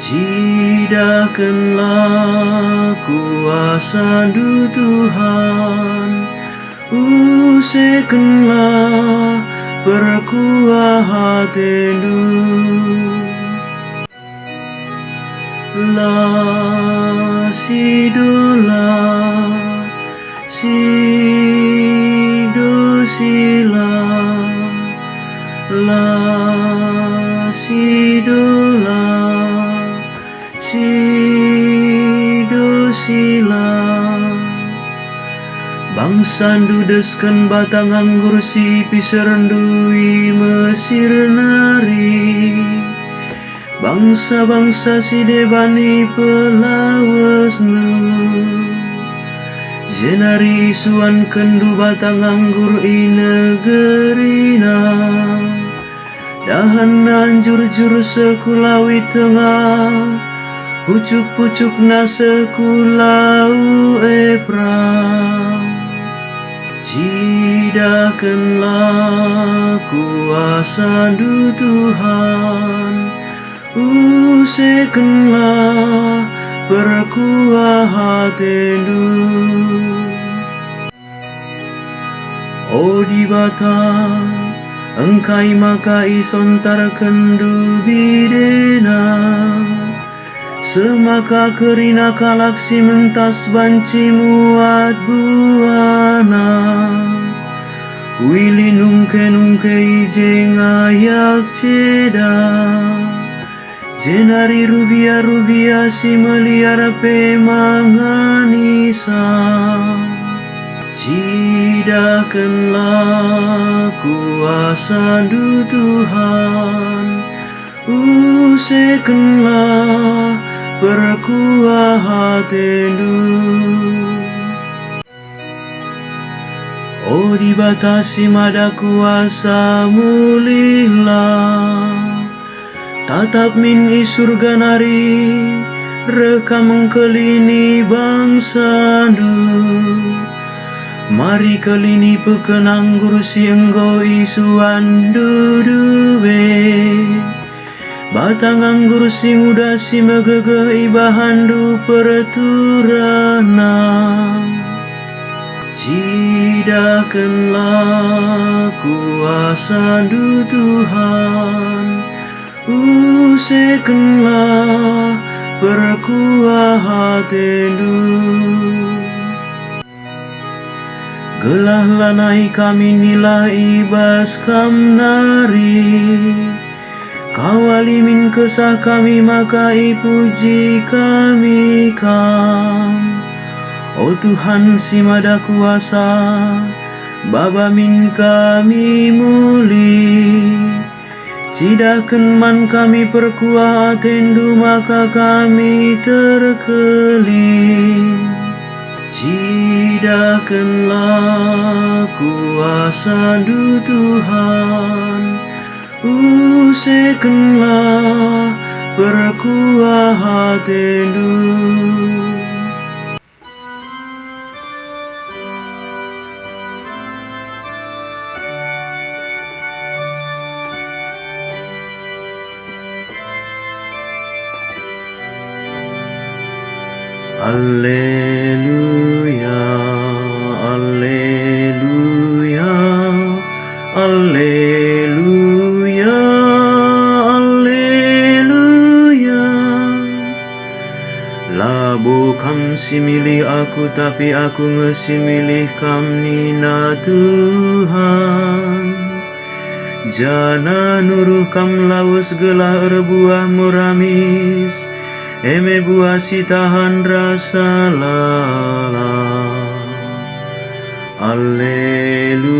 Cidahkanlah kuasa Du Tuhan, usaikanlah perkuah hati-Du. La si do la, si do si la si do la, si do si la. Bangsa dudeskan batang anggur si piserendui Mesir nari. Bangsa-bangsa si debani pelawesnu, jenari isuan kendu batang anggur i negerina. Dahan anjur-jur sekulawi tengah, pucuk-pucuk na sekulau Efraim. Cidahkanlah kuasa Du Tuhan, usaikanlah perkuah hati-Du. O di bata engkai makai sontar kendu bidena, semaka kerina kalaksi mentas banci muat buana. Wili nungke-nungke ije ngayak ceda, jenari rubia-rubia si meliara pemanganisa. Cidahkanlah kuasa Du Tuhan, usaikanlah perkuah hati-Du. O dibatasi mada kuasa mulihlah, tatap min i surga nari, rekam mengkelini bangsa Du. Mari kelini peken anggur si enggo isuan dudube, batang anggur si muda si megege ibahan Du perturana. Cidahkanlah kuasa Du Tuhan, usaikanlah perkuah hati-Du. Gelah lanai kami nilai ibas kam nari, kawali min kesah kami maka ipuji kami kam. O Tuhan si mada kuasa, Bapa min kami muli, cidahkan man kami perkuah hati-Du maka kami terkelin. Cidahkanlah kuasa Du Tuhan, usaikanlah perkuah hati-Du. Alleluia, alleluia, alleluia, alleluia. La bukan si milih aku tapi aku ngesimilih kam nina Tuhan. Jana nuruh kam laus gelah erbuah muramis, eme buah si tahan rasa lala. Alleluia.